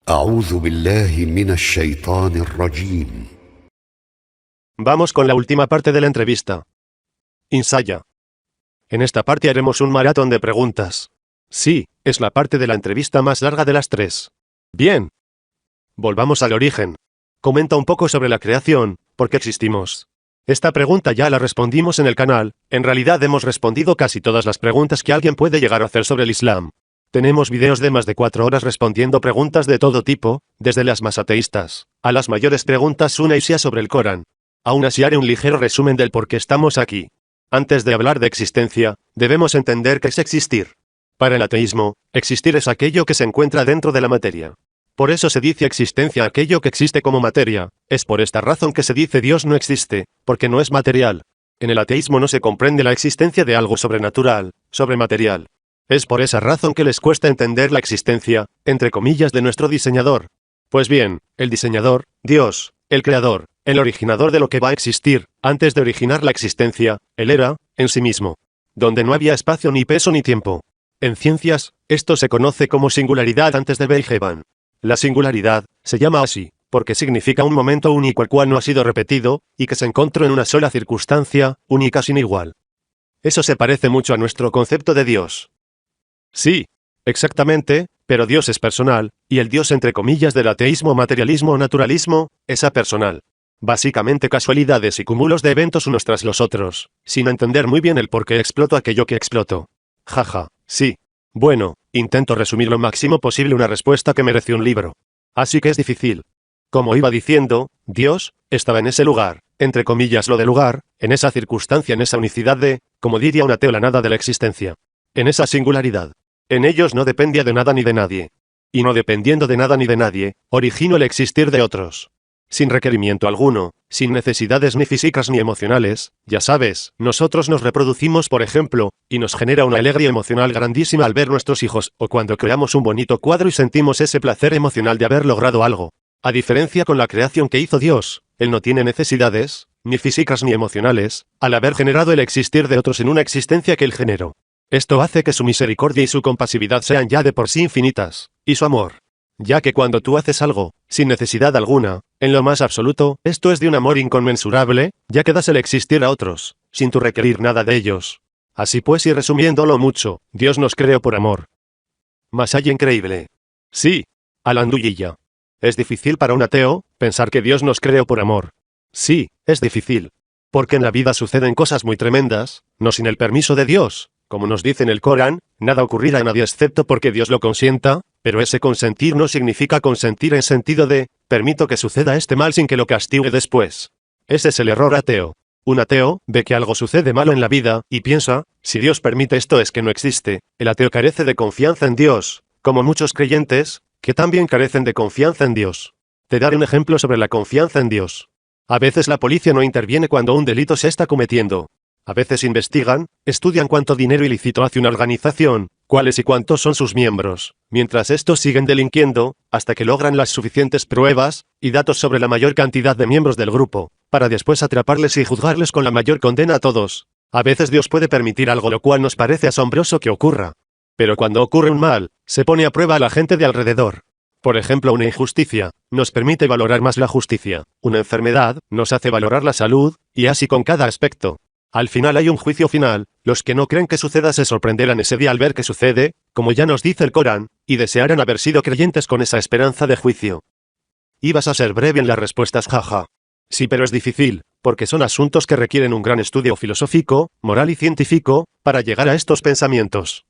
أعوذ بالله من الشيطان الرجيم. Vamos con la última parte de la entrevista. Insaya. En esta parte haremos un maratón de preguntas. Sí, es la parte de la entrevista más larga de las tres. Bien. Volvamos al origen. Comenta un poco sobre la creación, ¿por qué existimos? Esta pregunta ya la respondimos en el canal, en realidad hemos respondido casi todas las preguntas que alguien puede llegar a hacer sobre el Islam. Tenemos videos de más de 4 horas respondiendo preguntas de todo tipo, desde las más ateístas, a las mayores preguntas sunna y shia sobre el Corán. Aún así haré un ligero resumen del por qué estamos aquí. Antes de hablar de existencia, debemos entender qué es existir. Para el ateísmo, existir es aquello que se encuentra dentro de la materia. Por eso se dice existencia a aquello que existe como materia, es por esta razón que se dice Dios no existe, porque no es material. En el ateísmo no se comprende la existencia de algo sobrenatural, sobrematerial. Es por esa razón que les cuesta entender la existencia, entre comillas, de nuestro diseñador. Pues bien, el diseñador, Dios, el creador, el originador de lo que va a existir, antes de originar la existencia, él era, en sí mismo. Donde no había espacio ni peso ni tiempo. En ciencias, esto se conoce como singularidad antes del Beiheban. La singularidad, se llama así, porque significa un momento único el cual no ha sido repetido, y que se encontró en una sola circunstancia, única sin igual. Eso se parece mucho a nuestro concepto de Dios. Sí, exactamente, pero Dios es personal, y el Dios entre comillas del ateísmo, materialismo o naturalismo, es apersonal. Básicamente casualidades y cúmulos de eventos unos tras los otros, sin entender muy bien el por qué exploto aquello que exploto. Jaja, sí. Bueno, intento resumir lo máximo posible una respuesta que mereció un libro. Así que es difícil. Como iba diciendo, Dios estaba en ese lugar, entre comillas lo de lugar, en esa circunstancia, en esa unicidad de, como diría un ateo, la nada de la existencia. En esa singularidad. En ellos no dependía de nada ni de nadie. Y no dependiendo de nada ni de nadie, originó el existir de otros. Sin requerimiento alguno, sin necesidades ni físicas ni emocionales, ya sabes, nosotros nos reproducimos por ejemplo, y nos genera una alegría emocional grandísima al ver nuestros hijos, o cuando creamos un bonito cuadro y sentimos ese placer emocional de haber logrado algo. A diferencia con la creación que hizo Dios, Él no tiene necesidades, ni físicas ni emocionales, al haber generado el existir de otros en una existencia que Él generó. Esto hace que su misericordia y su compasividad sean ya de por sí infinitas, y su amor. Ya que cuando tú haces algo, sin necesidad alguna, en lo más absoluto, esto es de un amor inconmensurable, ya que das el existir a otros, sin tú requerir nada de ellos. Así pues, y resumiéndolo mucho, Dios nos creó por amor. Más allá increíble. Sí, Alanduyilla. Es difícil para un ateo, pensar que Dios nos creó por amor. Sí, es difícil. Porque en la vida suceden cosas muy tremendas, no sin el permiso de Dios. Como nos dice en el Corán, nada ocurrirá a nadie excepto porque Dios lo consienta, pero ese consentir no significa consentir en sentido de, permito que suceda este mal sin que lo castigue después. Ese es el error ateo. Un ateo ve que algo sucede malo en la vida, y piensa, si Dios permite esto es que no existe. El ateo carece de confianza en Dios, como muchos creyentes, que también carecen de confianza en Dios. Te daré un ejemplo sobre la confianza en Dios. A veces la policía no interviene cuando un delito se está cometiendo. A veces investigan, estudian cuánto dinero ilícito hace una organización, cuáles y cuántos son sus miembros, mientras estos siguen delinquiendo, hasta que logran las suficientes pruebas y datos sobre la mayor cantidad de miembros del grupo, para después atraparles y juzgarles con la mayor condena a todos. A veces Dios puede permitir algo lo cual nos parece asombroso que ocurra. Pero cuando ocurre un mal, se pone a prueba a la gente de alrededor. Por ejemplo, una injusticia nos permite valorar más la justicia. Una enfermedad nos hace valorar la salud, y así con cada aspecto. Al final hay un juicio final, los que no creen que suceda se sorprenderán ese día al ver que sucede, como ya nos dice el Corán, y desearán haber sido creyentes con esa esperanza de juicio. Ibas a ser breve en las respuestas, jaja. Sí, pero es difícil, porque son asuntos que requieren un gran estudio filosófico, moral y científico, para llegar a estos pensamientos.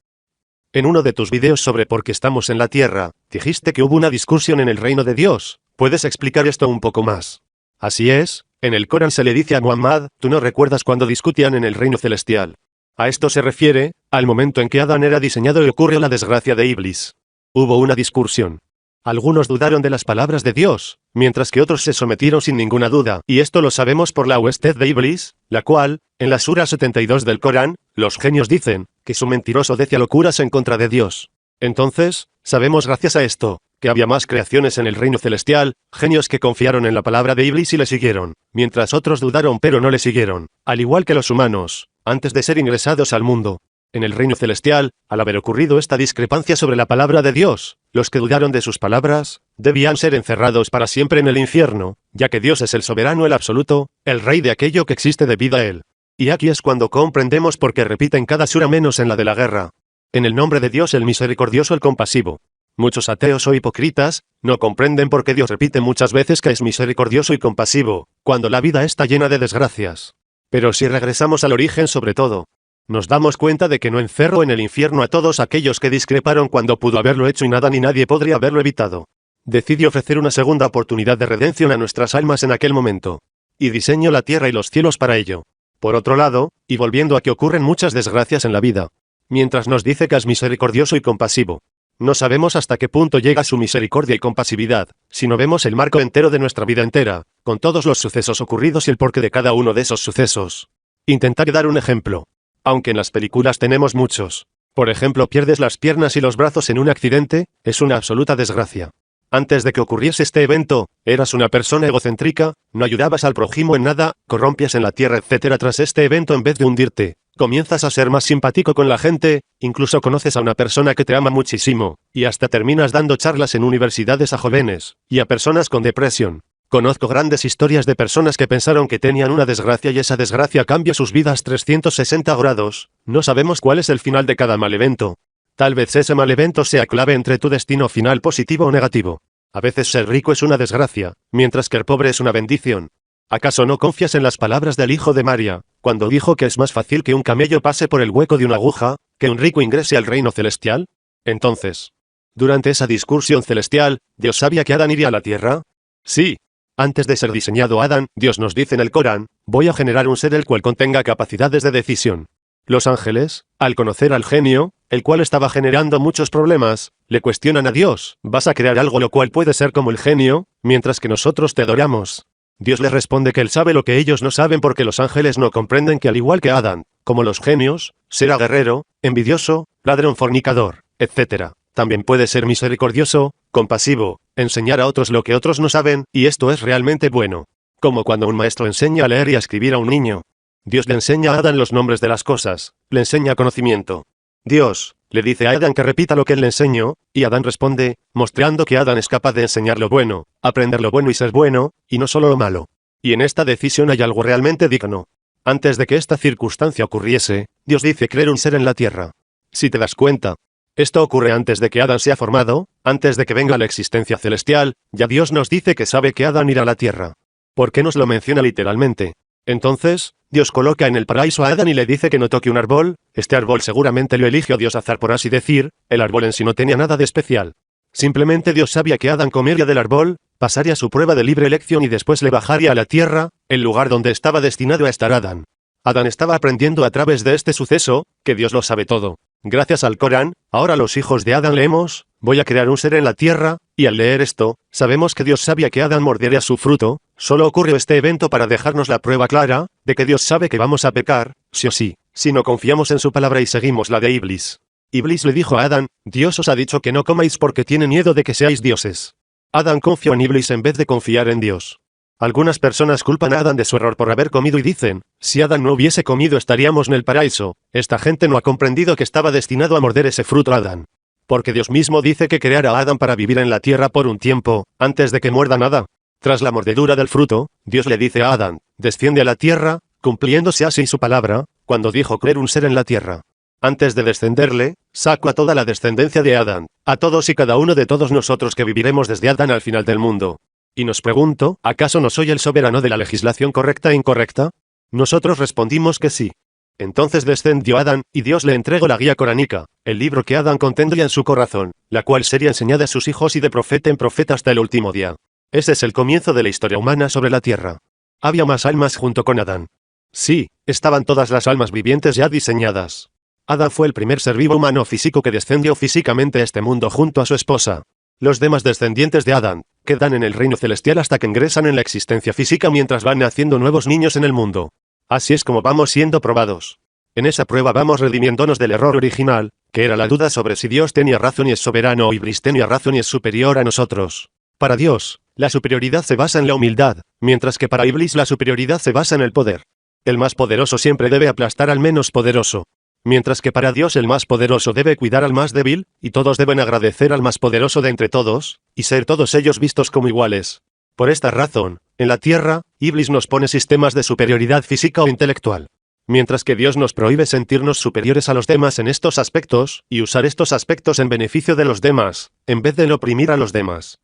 En uno de tus videos sobre por qué estamos en la Tierra, dijiste que hubo una discusión en el reino de Dios. ¿Puedes explicar esto un poco más? Así es. En el Corán se le dice a Muhammad, ¿tú no recuerdas cuando discutían en el reino celestial? A esto se refiere, al momento en que Adán era diseñado y ocurrió la desgracia de Iblis. Hubo una discusión. Algunos dudaron de las palabras de Dios, mientras que otros se sometieron sin ninguna duda, y esto lo sabemos por la huestez de Iblis, la cual, en la Sura 72 del Corán, los genios dicen, que su mentiroso decía locuras en contra de Dios. Entonces, sabemos gracias a esto, que había más creaciones en el reino celestial, genios que confiaron en la palabra de Iblis y le siguieron, mientras otros dudaron pero no le siguieron, al igual que los humanos, antes de ser ingresados al mundo. En el reino celestial, al haber ocurrido esta discrepancia sobre la palabra de Dios, los que dudaron de sus palabras, debían ser encerrados para siempre en el infierno, ya que Dios es el soberano, el absoluto, el rey de aquello que existe debido a él. Y aquí es cuando comprendemos por qué repiten cada sura menos en la de la guerra. En el nombre de Dios el misericordioso, el compasivo. Muchos ateos o hipócritas no comprenden por qué Dios repite muchas veces que es misericordioso y compasivo, cuando la vida está llena de desgracias. Pero si regresamos al origen sobre todo, nos damos cuenta de que no encerró en el infierno a todos aquellos que discreparon cuando pudo haberlo hecho y nada ni nadie podría haberlo evitado. Decidió ofrecer una segunda oportunidad de redención a nuestras almas en aquel momento. Y diseñó la tierra y los cielos para ello. Por otro lado, y volviendo a que ocurren muchas desgracias en la vida, mientras nos dice que es misericordioso y compasivo, no sabemos hasta qué punto llega su misericordia y compasividad, si no vemos el marco entero de nuestra vida entera, con todos los sucesos ocurridos y el porqué de cada uno de esos sucesos. Intentaré dar un ejemplo. Aunque en las películas tenemos muchos. Por ejemplo, pierdes las piernas y los brazos en un accidente, es una absoluta desgracia. Antes de que ocurriese este evento, eras una persona egocéntrica, no ayudabas al prójimo en nada, corrompías en la tierra, etc. Tras este evento, en vez de hundirte, comienzas a ser más simpático con la gente, incluso conoces a una persona que te ama muchísimo, y hasta terminas dando charlas en universidades a jóvenes, y a personas con depresión. Conozco grandes historias de personas que pensaron que tenían una desgracia y esa desgracia cambia sus vidas 360 grados, no sabemos cuál es el final de cada mal evento. Tal vez ese mal evento sea clave entre tu destino final positivo o negativo. A veces ser rico es una desgracia, mientras que el pobre es una bendición. ¿Acaso no confías en las palabras del hijo de María, cuando dijo que es más fácil que un camello pase por el hueco de una aguja, que un rico ingrese al reino celestial? Entonces, durante esa discusión celestial, ¿Dios sabía que Adán iría a la tierra? Sí. Antes de ser diseñado Adán, Dios nos dice en el Corán, voy a generar un ser el cual contenga capacidades de decisión. Los ángeles, al conocer al genio, el cual estaba generando muchos problemas, le cuestionan a Dios, ¿vas a crear algo lo cual puede ser como el genio, mientras que nosotros te adoramos? Dios les responde que él sabe lo que ellos no saben porque los ángeles no comprenden que al igual que Adán, como los genios, será guerrero, envidioso, ladrón, fornicador, etc. También puede ser misericordioso, compasivo, enseñar a otros lo que otros no saben, y esto es realmente bueno. Como cuando un maestro enseña a leer y a escribir a un niño. Dios le enseña a Adán los nombres de las cosas, le enseña conocimiento. Dios le dice a Adán que repita lo que él le enseñó, y Adán responde, mostrando que Adán es capaz de enseñar lo bueno, aprender lo bueno y ser bueno, y no solo lo malo. Y en esta decisión hay algo realmente digno. Antes de que esta circunstancia ocurriese, Dios dice crear un ser en la tierra. Si te das cuenta, esto ocurre antes de que Adán sea formado, antes de que venga la existencia celestial, ya Dios nos dice que sabe que Adán irá a la tierra. ¿Por qué nos lo menciona literalmente? Entonces, Dios coloca en el paraíso a Adán y le dice que no toque un árbol, este árbol seguramente lo eligió Dios azar por así decir, el árbol en sí no tenía nada de especial. Simplemente Dios sabía que Adán comería del árbol, pasaría su prueba de libre elección y después le bajaría a la tierra, el lugar donde estaba destinado a estar Adán. Adán estaba aprendiendo a través de este suceso, que Dios lo sabe todo. Gracias al Corán, ahora los hijos de Adán leemos, voy a crear un ser en la tierra, y al leer esto, sabemos que Dios sabía que Adán mordería su fruto, solo ocurrió este evento para dejarnos la prueba clara, de que Dios sabe que vamos a pecar, sí o sí, si no confiamos en su palabra y seguimos la de Iblis. Iblis le dijo a Adán, Dios os ha dicho que no comáis porque tiene miedo de que seáis dioses. Adán confió en Iblis en vez de confiar en Dios. Algunas personas culpan a Adán de su error por haber comido y dicen, si Adán no hubiese comido estaríamos en el paraíso. Esta gente no ha comprendido que estaba destinado a morder ese fruto Adán. Porque Dios mismo dice que creará a Adán para vivir en la tierra por un tiempo, antes de que muerda nada. Tras la mordedura del fruto, Dios le dice a Adán, desciende a la tierra, cumpliéndose así su palabra, cuando dijo crear un ser en la tierra. Antes de descenderle, saco a toda la descendencia de Adán, a todos y cada uno de todos nosotros que viviremos desde Adán al final del mundo. Y nos pregunto, ¿acaso no soy el soberano de la legislación correcta e incorrecta? Nosotros respondimos que sí. Entonces descendió Adán, y Dios le entregó la guía coránica, el libro que Adán contendría en su corazón, la cual sería enseñada a sus hijos y de profeta en profeta hasta el último día. Ese es el comienzo de la historia humana sobre la tierra. Había más almas junto con Adán. Sí, estaban todas las almas vivientes ya diseñadas. Adán fue el primer ser vivo humano físico que descendió físicamente a este mundo junto a su esposa. Los demás descendientes de Adán quedan en el reino celestial hasta que ingresan en la existencia física mientras van naciendo nuevos niños en el mundo. Así es como vamos siendo probados. En esa prueba vamos redimiéndonos del error original, que era la duda sobre si Dios tenía razón y es soberano o Iblis tenía razón y es superior a nosotros. Para Dios, la superioridad se basa en la humildad, mientras que para Iblis la superioridad se basa en el poder. El más poderoso siempre debe aplastar al menos poderoso. Mientras que para Dios el más poderoso debe cuidar al más débil, y todos deben agradecer al más poderoso de entre todos, y ser todos ellos vistos como iguales. Por esta razón, en la tierra, Iblis nos pone sistemas de superioridad física o intelectual. Mientras que Dios nos prohíbe sentirnos superiores a los demás en estos aspectos, y usar estos aspectos en beneficio de los demás, en vez de oprimir a los demás.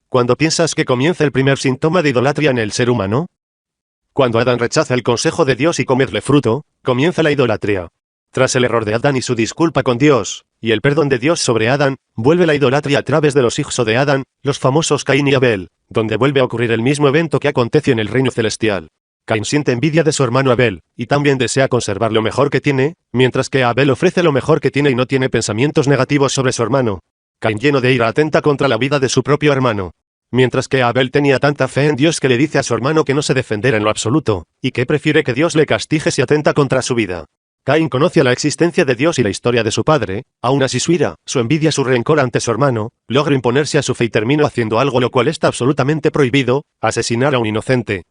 ¿Cuándo piensas que comienza el primer síntoma de idolatría en el ser humano? Cuando Adán rechaza el consejo de Dios y comerle fruto, comienza la idolatría. Tras el error de Adán y su disculpa con Dios, y el perdón de Dios sobre Adán, vuelve la idolatría a través de los hijos de Adán, los famosos Caín y Abel, donde vuelve a ocurrir el mismo evento que aconteció en el reino celestial. Caín siente envidia de su hermano Abel, y también desea conservar lo mejor que tiene, mientras que Abel ofrece lo mejor que tiene y no tiene pensamientos negativos sobre su hermano. Caín, lleno de ira, atenta contra la vida de su propio hermano. Mientras que Abel tenía tanta fe en Dios que le dice a su hermano que no se defenderá en lo absoluto, y que prefiere que Dios le castigue si atenta contra su vida. Caín conoce la existencia de Dios y la historia de su padre, aún así su ira, su envidia, su rencor ante su hermano, logra imponerse a su fe y terminó haciendo algo lo cual está absolutamente prohibido: asesinar a un inocente.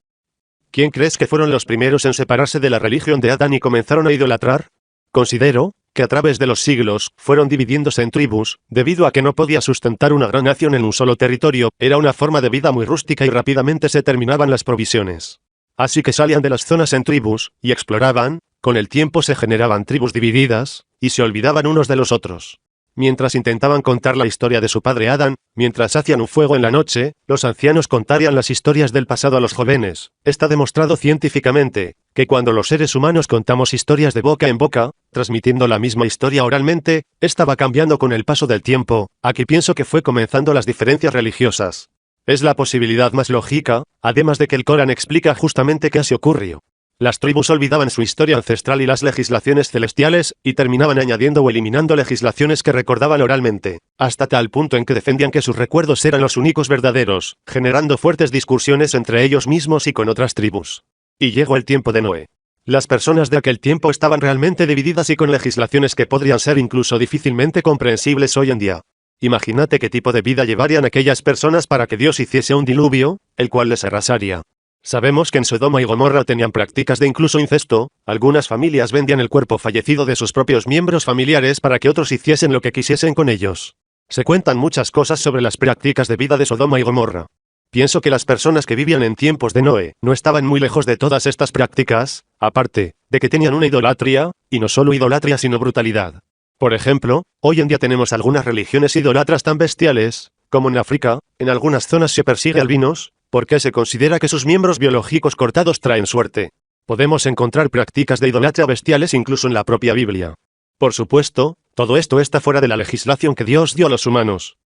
¿Quién crees que fueron los primeros en separarse de la religión de Adán y comenzaron a idolatrar? Considero que a través de los siglos fueron dividiéndose en tribus, debido a que no podía sustentar una gran nación en un solo territorio, era una forma de vida muy rústica y rápidamente se terminaban las provisiones. Así que salían de las zonas en tribus, y exploraban. Con el tiempo se generaban tribus divididas, y se olvidaban unos de los otros. Mientras intentaban contar la historia de su padre Adán, mientras hacían un fuego en la noche, los ancianos contarían las historias del pasado a los jóvenes. Está demostrado científicamente que cuando los seres humanos contamos historias de boca en boca, transmitiendo la misma historia oralmente, esta va cambiando con el paso del tiempo. Aquí pienso que fue comenzando las diferencias religiosas. Es la posibilidad más lógica, además de que el Corán explica justamente qué así ocurrió. Las tribus olvidaban su historia ancestral y las legislaciones celestiales, y terminaban añadiendo o eliminando legislaciones que recordaban oralmente, hasta tal punto en que defendían que sus recuerdos eran los únicos verdaderos, generando fuertes discusiones entre ellos mismos y con otras tribus. Y llegó el tiempo de Noé. Las personas de aquel tiempo estaban realmente divididas y con legislaciones que podrían ser incluso difícilmente comprensibles hoy en día. Imagínate qué tipo de vida llevarían aquellas personas para que Dios hiciese un diluvio, el cual les arrasaría. Sabemos que en Sodoma y Gomorra tenían prácticas de incluso incesto, algunas familias vendían el cuerpo fallecido de sus propios miembros familiares para que otros hiciesen lo que quisiesen con ellos. Se cuentan muchas cosas sobre las prácticas de vida de Sodoma y Gomorra. Pienso que las personas que vivían en tiempos de Noé no estaban muy lejos de todas estas prácticas, aparte de que tenían una idolatría, y no solo idolatría sino brutalidad. Por ejemplo, hoy en día tenemos algunas religiones idolatras tan bestiales, como en África, en algunas zonas se persigue albinos, porque se considera que sus miembros biológicos cortados traen suerte. Podemos encontrar prácticas de idolatría bestiales incluso en la propia Biblia. Por supuesto, todo esto está fuera de la legislación que Dios dio a los humanos.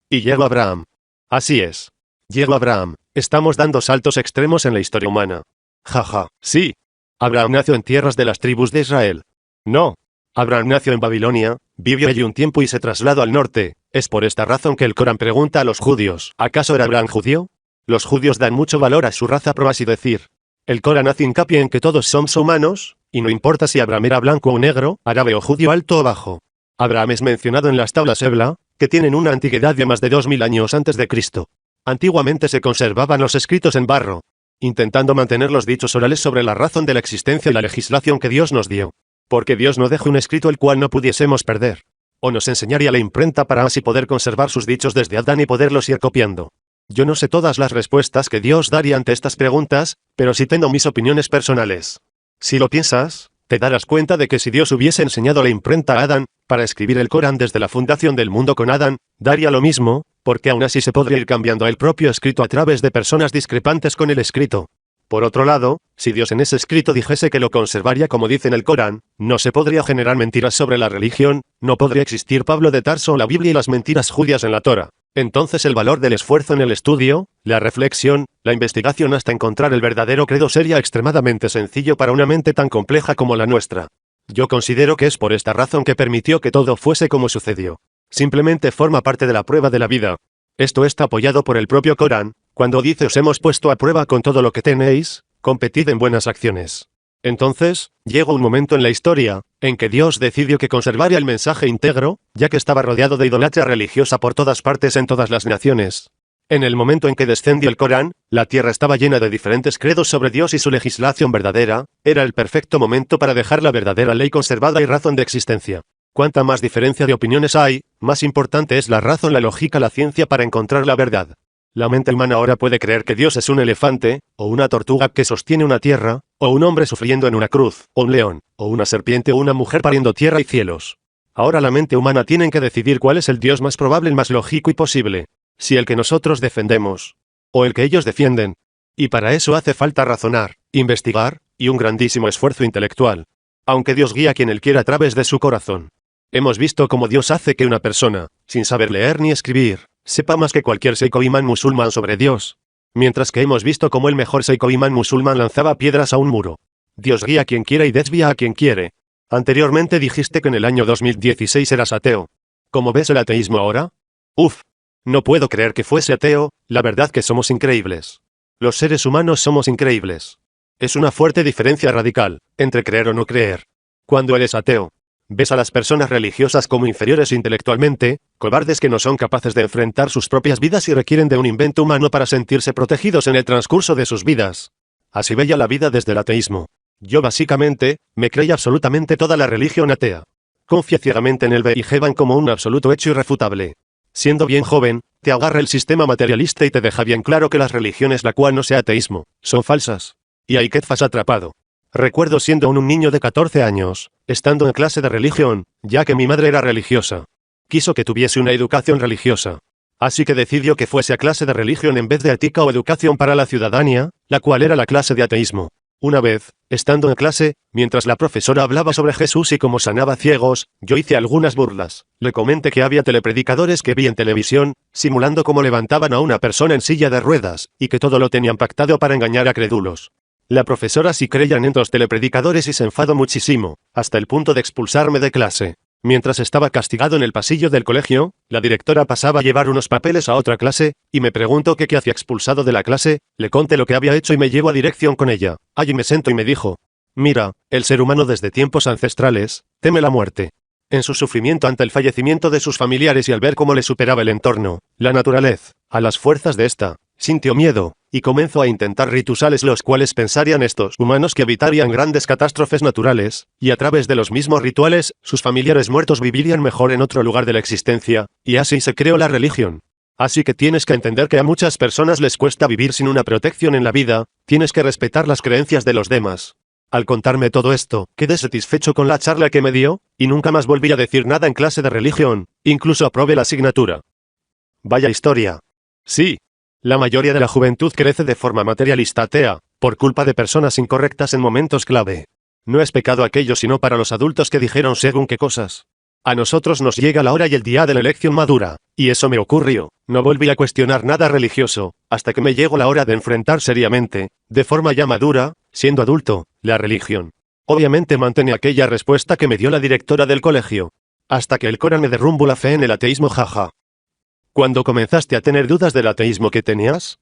Y llegó Abraham. Así es. Llegó Abraham. Estamos dando saltos extremos en la historia humana. Jaja, sí. Abraham nació en tierras de las tribus de Israel. No. Abraham nació en Babilonia, vivió allí un tiempo y se trasladó al norte. Es por esta razón que el Corán pregunta a los judíos: ¿acaso era Abraham judío? Los judíos dan mucho valor a su raza, por así decir. El Corán hace hincapié en que todos somos humanos, y no importa si Abraham era blanco o negro, árabe o judío, alto o bajo. Abraham es mencionado en las tablas Ebla, que tienen una antigüedad de más de 2000 años antes de Cristo. Antiguamente se conservaban los escritos en barro, intentando mantener los dichos orales sobre la razón de la existencia y la legislación que Dios nos dio. Porque Dios no dejó un escrito el cual no pudiésemos perder. O nos enseñaría la imprenta para así poder conservar sus dichos desde Adán y poderlos ir copiando. Yo no sé todas las respuestas que Dios daría ante estas preguntas, pero sí tengo mis opiniones personales. Si lo piensas, te darás cuenta de que si Dios hubiese enseñado la imprenta a Adán, para escribir el Corán desde la fundación del mundo con Adán, daría lo mismo, porque aún así se podría ir cambiando el propio escrito a través de personas discrepantes con el escrito. Por otro lado, si Dios en ese escrito dijese que lo conservaría como dice en el Corán, no se podría generar mentiras sobre la religión, no podría existir Pablo de Tarso o la Biblia y las mentiras judías en la Torá. Entonces el valor del esfuerzo en el estudio, la reflexión, la investigación hasta encontrar el verdadero credo sería extremadamente sencillo para una mente tan compleja como la nuestra. Yo considero que es por esta razón que permitió que todo fuese como sucedió. Simplemente forma parte de la prueba de la vida. Esto está apoyado por el propio Corán, cuando dice: os hemos puesto a prueba con todo lo que tenéis, competid en buenas acciones. Entonces, llegó un momento en la historia, en que Dios decidió que conservaría el mensaje íntegro, ya que estaba rodeado de idolatría religiosa por todas partes en todas las naciones. En el momento en que descendió el Corán, la tierra estaba llena de diferentes credos sobre Dios y su legislación verdadera, era el perfecto momento para dejar la verdadera ley conservada y razón de existencia. Cuanta más diferencia de opiniones hay, más importante es la razón, la lógica, la ciencia para encontrar la verdad. La mente humana ahora puede creer que Dios es un elefante, o una tortuga que sostiene una tierra, o un hombre sufriendo en una cruz, o un león, o una serpiente o una mujer pariendo tierra y cielos. Ahora la mente humana tiene que decidir cuál es el Dios más probable, el más lógico y posible. Si el que nosotros defendemos, o el que ellos defienden. Y para eso hace falta razonar, investigar, y un grandísimo esfuerzo intelectual. Aunque Dios guía a quien Él quiera a través de su corazón. Hemos visto cómo Dios hace que una persona, sin saber leer ni escribir, sepa más que cualquier seiko imán musulmán sobre Dios. Mientras que hemos visto cómo el mejor seiko imán musulmán lanzaba piedras a un muro. Dios guía a quien quiera y desvía a quien quiere. Anteriormente dijiste que en el año 2016 eras ateo. ¿Cómo ves el ateísmo ahora? Uf. No puedo creer que fuese ateo, la verdad que somos increíbles. Los seres humanos somos increíbles. Es una fuerte diferencia radical, entre creer o no creer. Cuando eres ateo, ves a las personas religiosas como inferiores intelectualmente, cobardes que no son capaces de enfrentar sus propias vidas y requieren de un invento humano para sentirse protegidos en el transcurso de sus vidas. Así veía la vida desde el ateísmo. Yo básicamente, me creía absolutamente toda la religión atea. Confía ciegamente en el Behijban como un absoluto hecho irrefutable. Siendo bien joven, te agarra el sistema materialista y te deja bien claro que las religiones, la cual no sea ateísmo, son falsas. Y ahí quedas atrapado. Recuerdo siendo aún un niño de 14 años, estando en clase de religión, ya que mi madre era religiosa. Quiso que tuviese una educación religiosa. Así que decidió que fuese a clase de religión en vez de ética o educación para la ciudadanía, la cual era la clase de ateísmo. Una vez, estando en clase, mientras la profesora hablaba sobre Jesús y cómo sanaba ciegos, yo hice algunas burlas. Le comenté que había telepredicadores que vi en televisión, simulando cómo levantaban a una persona en silla de ruedas, y que todo lo tenían pactado para engañar a crédulos. La profesora sí creía en los telepredicadores y se enfadó muchísimo, hasta el punto de expulsarme de clase. Mientras estaba castigado en el pasillo del colegio, la directora pasaba a llevar unos papeles a otra clase, y me preguntó qué hacía expulsado de la clase, le conté lo que había hecho y me llevó a dirección con ella. Allí me sentó y me dijo: mira, el ser humano desde tiempos ancestrales, teme la muerte. En su sufrimiento ante el fallecimiento de sus familiares y al ver cómo le superaba el entorno, la naturaleza, a las fuerzas de esta, sintió miedo, y comenzó a intentar rituales los cuales pensarían estos humanos que evitarían grandes catástrofes naturales, y a través de los mismos rituales, sus familiares muertos vivirían mejor en otro lugar de la existencia, y así se creó la religión. Así que tienes que entender que a muchas personas les cuesta vivir sin una protección en la vida, tienes que respetar las creencias de los demás. Al contarme todo esto, quedé satisfecho con la charla que me dio, y nunca más volví a decir nada en clase de religión, incluso aprobé la asignatura. Vaya historia. Sí. La mayoría de la juventud crece de forma materialista atea, por culpa de personas incorrectas en momentos clave. No es pecado aquello sino para los adultos que dijeron según qué cosas. A nosotros nos llega la hora y el día de la elección madura, y eso me ocurrió. No volví a cuestionar nada religioso, hasta que me llegó la hora de enfrentar seriamente, de forma ya madura, siendo adulto, la religión. Obviamente mantenía aquella respuesta que me dio la directora del colegio. Hasta que el Corán me derrumbó la fe en el ateísmo, jaja. ¿Cuándo comenzaste a tener dudas del ateísmo que tenías?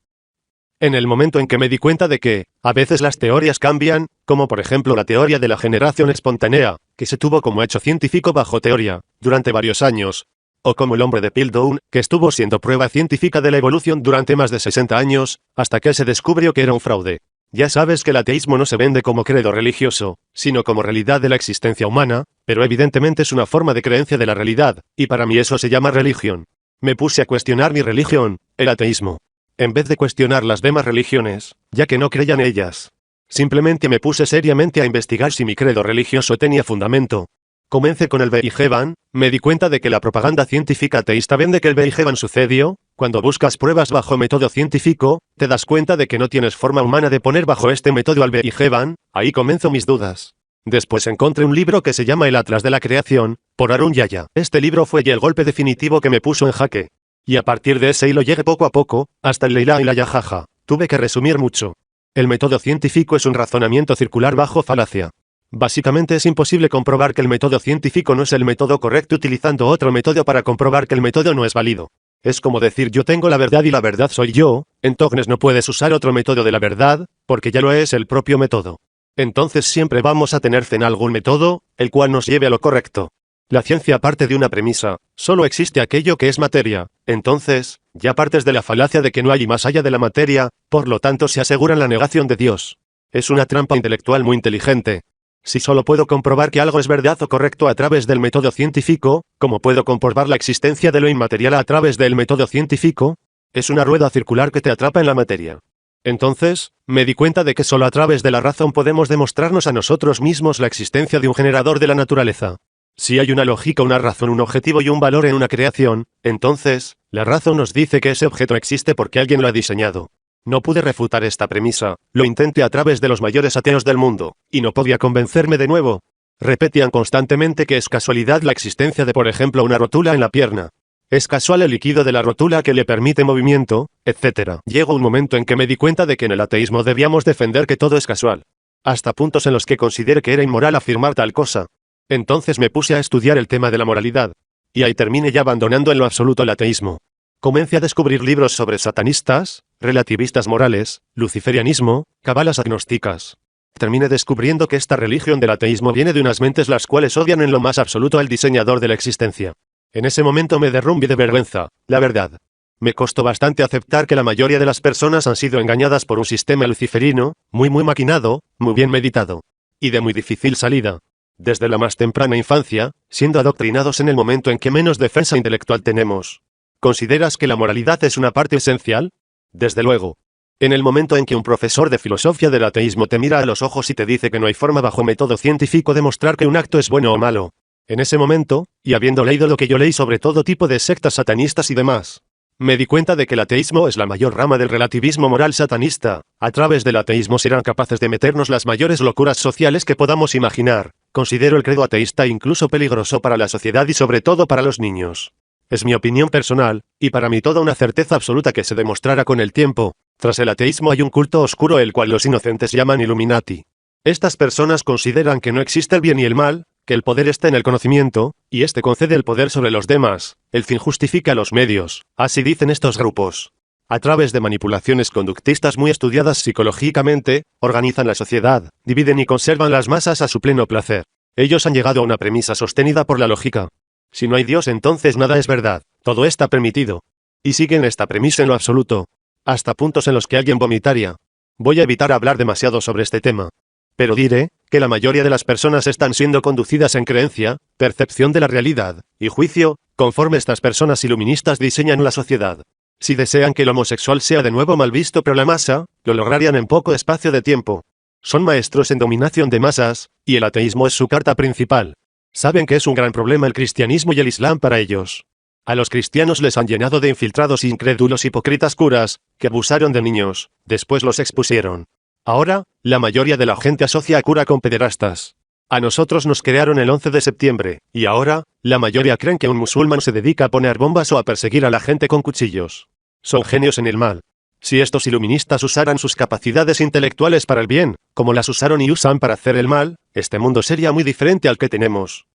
En el momento en que me di cuenta de que, a veces las teorías cambian, como por ejemplo la teoría de la generación espontánea, que se tuvo como hecho científico bajo teoría, durante varios años, o como el hombre de Piltdown, que estuvo siendo prueba científica de la evolución durante más de 60 años, hasta que se descubrió que era un fraude. Ya sabes que el ateísmo no se vende como credo religioso, sino como realidad de la existencia humana, pero evidentemente es una forma de creencia de la realidad, y para mí eso se llama religión. Me puse a cuestionar mi religión, el ateísmo. En vez de cuestionar las demás religiones, ya que no creía en ellas. Simplemente me puse seriamente a investigar si mi credo religioso tenía fundamento. Comencé con el Behijban, me di cuenta de que la propaganda científica ateísta vende que el Behijban sucedió. Cuando buscas pruebas bajo método científico, te das cuenta de que no tienes forma humana de poner bajo este método al Behijban, ahí comenzó mis dudas. Después encontré un libro que se llama El Atlas de la Creación, por Arun Yaya. Este libro fue ya el golpe definitivo que me puso en jaque. Y a partir de ese hilo llegué poco a poco, hasta el Leila y la Yajaja. Tuve que resumir mucho. El método científico es un razonamiento circular bajo falacia. Básicamente es imposible comprobar que el método científico no es el método correcto utilizando otro método para comprobar que el método no es válido. Es como decir yo tengo la verdad y la verdad soy yo, entonces no puedes usar otro método de la verdad, porque ya lo es el propio método. Entonces siempre vamos a tener en algún método, el cual nos lleve a lo correcto. La ciencia parte de una premisa, solo existe aquello que es materia, entonces, Ya partes de la falacia de que no hay más allá de la materia, por lo tanto se aseguran la negación de Dios. Es una trampa intelectual muy inteligente. Si solo puedo comprobar que algo es verdad o correcto a través del método científico, ¿cómo puedo comprobar la existencia de lo inmaterial a través del método científico? Es una rueda circular que te atrapa en la materia. Entonces, me di cuenta de que solo a través de la razón podemos demostrarnos a nosotros mismos la existencia de un generador de la naturaleza. Si hay una lógica, una razón, un objetivo y un valor en una creación, entonces, la razón nos dice que ese objeto existe porque alguien lo ha diseñado. No pude refutar esta premisa, lo intenté a través de los mayores ateos del mundo, y no podía convencerme de nuevo. Repetían constantemente que es casualidad la existencia de, por ejemplo, una rótula en la pierna. Es casual el líquido de la rótula que le permite movimiento, etc. Llegó un momento en que me di cuenta de que en el ateísmo debíamos defender que todo es casual. Hasta puntos en los que consideré que era inmoral afirmar tal cosa. Entonces me puse a estudiar el tema de la moralidad. Y ahí terminé ya abandonando en lo absoluto el ateísmo. Comencé a descubrir libros sobre satanistas, relativistas morales, luciferianismo, cabalas agnósticas. Terminé descubriendo que esta religión del ateísmo viene de unas mentes las cuales odian en lo más absoluto al diseñador de la existencia. En ese momento me derrumbé de vergüenza, la verdad. Me costó bastante aceptar que la mayoría de las personas han sido engañadas por un sistema luciferino, muy maquinado, muy bien meditado. Y de muy difícil salida. Desde la más temprana infancia, siendo adoctrinados en el momento en que menos defensa intelectual tenemos. ¿Consideras que la moralidad es una parte esencial? Desde luego. En el momento en que un profesor de filosofía del ateísmo te mira a los ojos y te dice que no hay forma bajo método científico de mostrar que un acto es bueno o malo. En ese momento, y habiendo leído lo que yo leí sobre todo tipo de sectas satanistas y demás, me di cuenta de que el ateísmo es la mayor rama del relativismo moral satanista. A través del ateísmo serán capaces de meternos las mayores locuras sociales que podamos imaginar. Considero el credo ateísta incluso peligroso para la sociedad y sobre todo para los niños. Es mi opinión personal, y para mí toda una certeza absoluta que se demostrará con el tiempo. Tras el ateísmo hay un culto oscuro el cual los inocentes llaman Illuminati. Estas personas consideran que no existe el bien y el mal, que el poder está en el conocimiento, y este concede el poder sobre los demás, el fin justifica los medios, así dicen estos grupos. A través de manipulaciones conductistas muy estudiadas psicológicamente, organizan la sociedad, dividen y conservan las masas a su pleno placer. Ellos han llegado a una premisa sostenida por la lógica. Si no hay Dios entonces nada es verdad, todo está permitido. Y siguen esta premisa en lo absoluto, hasta puntos en los que alguien vomitaría. Voy a evitar hablar demasiado sobre este tema. Pero diré, que la mayoría de las personas están siendo conducidas en creencia, percepción de la realidad, y juicio, conforme estas personas iluministas diseñan la sociedad. Si desean que el homosexual sea de nuevo mal visto por la masa, lo lograrían en poco espacio de tiempo. Son maestros en dominación de masas, y el ateísmo es su carta principal. Saben que es un gran problema el cristianismo y el islam para ellos. A los cristianos les han llenado de infiltrados incrédulos hipócritas curas, que abusaron de niños, después los expusieron. Ahora, la mayoría de la gente asocia a cura con pederastas. A nosotros nos crearon el 11 de septiembre, y ahora, la mayoría creen que un musulmán se dedica a poner bombas o a perseguir a la gente con cuchillos. Son genios en el mal. Si estos iluministas usaran sus capacidades intelectuales para el bien, como las usaron y usan para hacer el mal, este mundo sería muy diferente al que tenemos.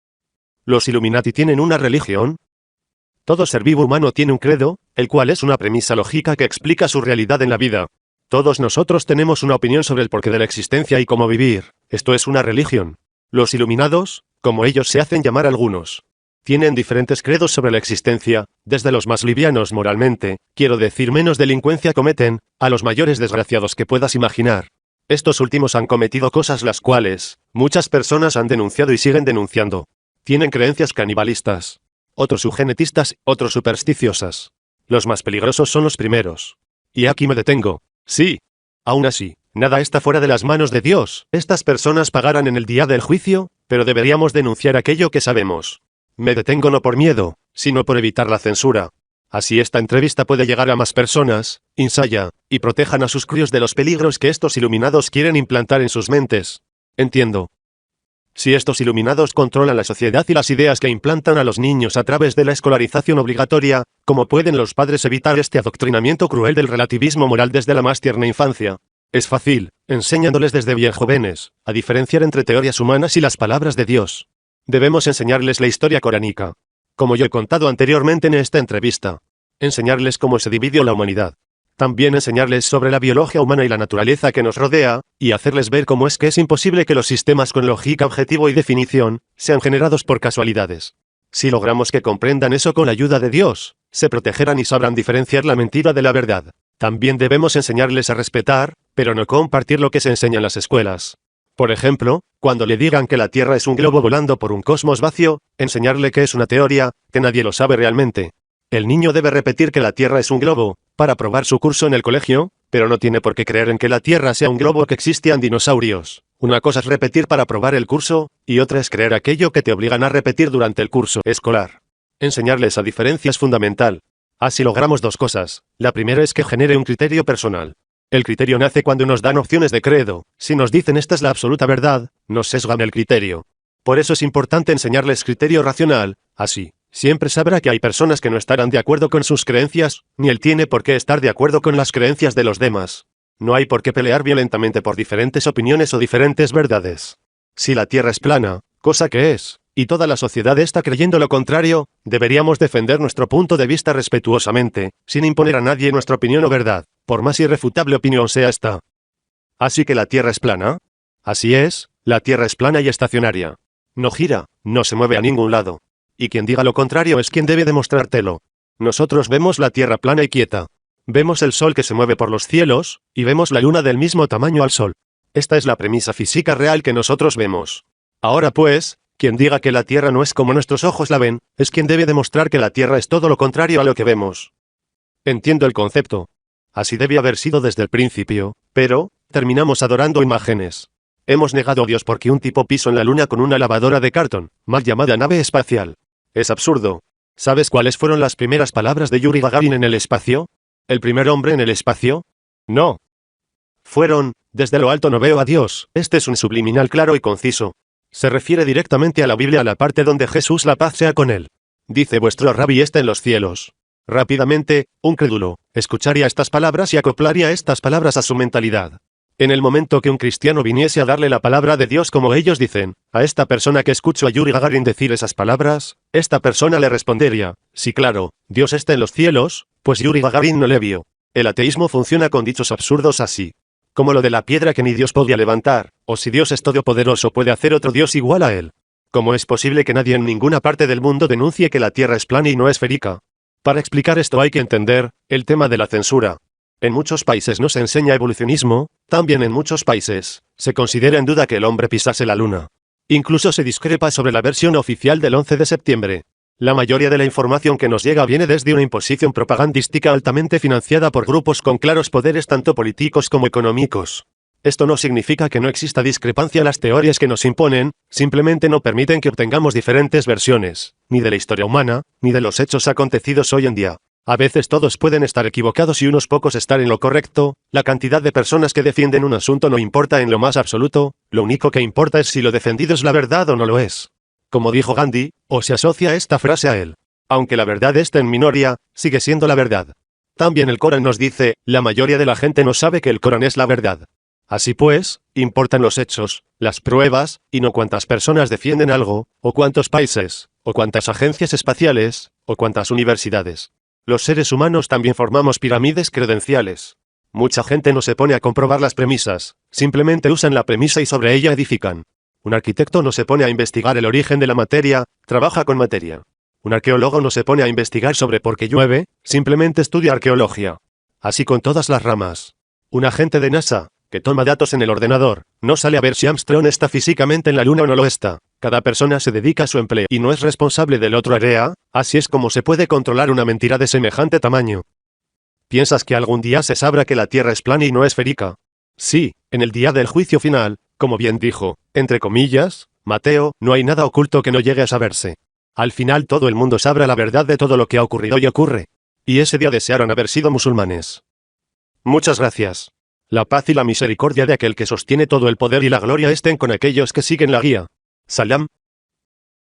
¿Los Illuminati tienen una religión? Todo ser vivo humano tiene un credo, el cual es una premisa lógica que explica su realidad en la vida. Todos nosotros tenemos una opinión sobre el porqué de la existencia y cómo vivir. Esto es una religión. Los iluminados, como ellos se hacen llamar algunos, tienen diferentes credos sobre la existencia, desde los más livianos moralmente, quiero decir menos delincuencia cometen, a los mayores desgraciados que puedas imaginar. Estos últimos han cometido cosas las cuales muchas personas han denunciado y siguen denunciando. Tienen creencias canibalistas, otros eugenetistas, otros supersticiosas. Los más peligrosos son los primeros. Y aquí me detengo. Sí. Aún así, nada está fuera de las manos de Dios. Estas personas pagarán en el día del juicio, pero deberíamos denunciar aquello que sabemos. Me detengo no por miedo, sino por evitar la censura. Así esta entrevista puede llegar a más personas, insaya, y protejan a sus críos de los peligros que estos iluminados quieren implantar en sus mentes. Entiendo. Si estos iluminados controlan la sociedad y las ideas que implantan a los niños a través de la escolarización obligatoria, ¿cómo pueden los padres evitar este adoctrinamiento cruel del relativismo moral desde la más tierna infancia? Es fácil, enseñándoles desde bien jóvenes, a diferenciar entre teorías humanas y las palabras de Dios. Debemos enseñarles la historia coránica. Como yo he contado anteriormente en esta entrevista. Enseñarles cómo se dividió la humanidad. También enseñarles sobre la biología humana y la naturaleza que nos rodea, y hacerles ver cómo es que es imposible que los sistemas con lógica, objetivo y definición, sean generados por casualidades. Si logramos que comprendan eso con la ayuda de Dios, se protegerán y sabrán diferenciar la mentira de la verdad. También debemos enseñarles a respetar, pero no compartir lo que se enseña en las escuelas. Por ejemplo, cuando le digan que la Tierra es un globo volando por un cosmos vacío, enseñarle que es una teoría, que nadie lo sabe realmente. El niño debe repetir que la Tierra es un globo, para aprobar su curso en el colegio, pero no tiene por qué creer en que la Tierra sea un globo que existían dinosaurios. Una cosa es repetir para aprobar el curso, y otra es creer aquello que te obligan a repetir durante el curso escolar. Enseñarles esa diferencia es fundamental. Así logramos dos cosas. La primera es que genere un criterio personal. El criterio nace cuando nos dan opciones de credo. Si nos dicen esta es la absoluta verdad, nos sesgan el criterio. Por eso es importante enseñarles criterio racional. Así, siempre sabrá que hay personas que no estarán de acuerdo con sus creencias, ni él tiene por qué estar de acuerdo con las creencias de los demás. No hay por qué pelear violentamente por diferentes opiniones o diferentes verdades. Si la Tierra es plana, cosa que es, y toda la sociedad está creyendo lo contrario, deberíamos defender nuestro punto de vista respetuosamente, sin imponer a nadie nuestra opinión o verdad, por más irrefutable opinión sea esta. ¿Así que la Tierra es plana? Así es, la Tierra es plana y estacionaria. No gira, no se mueve a ningún lado. Y quien diga lo contrario es quien debe demostrártelo. Nosotros vemos la Tierra plana y quieta. Vemos el Sol que se mueve por los cielos, y vemos la Luna del mismo tamaño al Sol. Esta es la premisa física real que nosotros vemos. Ahora pues, quien diga que la Tierra no es como nuestros ojos la ven, es quien debe demostrar que la Tierra es todo lo contrario a lo que vemos. Entiendo el concepto. Así debe haber sido desde el principio, pero, terminamos adorando imágenes. Hemos negado a Dios porque un tipo pisó en la Luna con una lavadora de cartón, mal llamada nave espacial. Es absurdo. ¿Sabes cuáles fueron las primeras palabras de Yuri Gagarin en el espacio? ¿El primer hombre en el espacio? No. Fueron, desde lo alto no veo a Dios. Este es un subliminal claro y conciso. Se refiere directamente a la Biblia, a la parte donde Jesús, la paz sea con él. Dice vuestro Rabí está en los cielos. Rápidamente, un crédulo, escucharía estas palabras y acoplaría estas palabras a su mentalidad. En el momento que un cristiano viniese a darle la palabra de Dios como ellos dicen, a esta persona que escuchó a Yuri Gagarin decir esas palabras, esta persona le respondería, sí claro, Dios está en los cielos, pues Yuri Gagarin no le vio. El ateísmo funciona con dichos absurdos así. Como lo de la piedra que ni Dios podía levantar, o si Dios es todopoderoso puede hacer otro Dios igual a él. ¿Cómo es posible que nadie en ninguna parte del mundo denuncie que la Tierra es plana y no esférica? Para explicar esto hay que entender el tema de la censura. En muchos países no se enseña evolucionismo, también en muchos países se considera en duda que el hombre pisase la Luna. Incluso se discrepa sobre la versión oficial del 11 de septiembre. La mayoría de la información que nos llega viene desde una imposición propagandística altamente financiada por grupos con claros poderes tanto políticos como económicos. Esto no significa que no exista discrepancia. Las teorías que nos imponen, simplemente no permiten que obtengamos diferentes versiones, ni de la historia humana, ni de los hechos acontecidos hoy en día. A veces todos pueden estar equivocados y unos pocos estar en lo correcto. La cantidad de personas que defienden un asunto no importa en lo más absoluto, lo único que importa es si lo defendido es la verdad o no lo es. Como dijo Gandhi, o se asocia esta frase a él. Aunque la verdad esté en minoría, sigue siendo la verdad. También el Corán nos dice, la mayoría de la gente no sabe que el Corán es la verdad. Así pues, importan los hechos, las pruebas, y no cuántas personas defienden algo, o cuántos países, o cuántas agencias espaciales, o cuántas universidades. Los seres humanos también formamos pirámides credenciales. Mucha gente no se pone a comprobar las premisas, simplemente usan la premisa y sobre ella edifican. Un arquitecto no se pone a investigar el origen de la materia, trabaja con materia. Un arqueólogo no se pone a investigar sobre por qué llueve, simplemente estudia arqueología. Así con todas las ramas. Un agente de NASA, que toma datos en el ordenador, no sale a ver si Armstrong está físicamente en la Luna o no lo está. Cada persona se dedica a su empleo y no es responsable del otro área. Así es como se puede controlar una mentira de semejante tamaño. ¿Piensas que algún día se sabrá que la Tierra es plana y no esférica? Sí, en el día del juicio final, como bien dijo, entre comillas, Mateo, no hay nada oculto que no llegue a saberse. Al final todo el mundo sabrá la verdad de todo lo que ha ocurrido y ocurre. Y ese día desearon haber sido musulmanes. Muchas gracias. La paz y la misericordia de aquel que sostiene todo el poder y la gloria estén con aquellos que siguen la guía. Salam.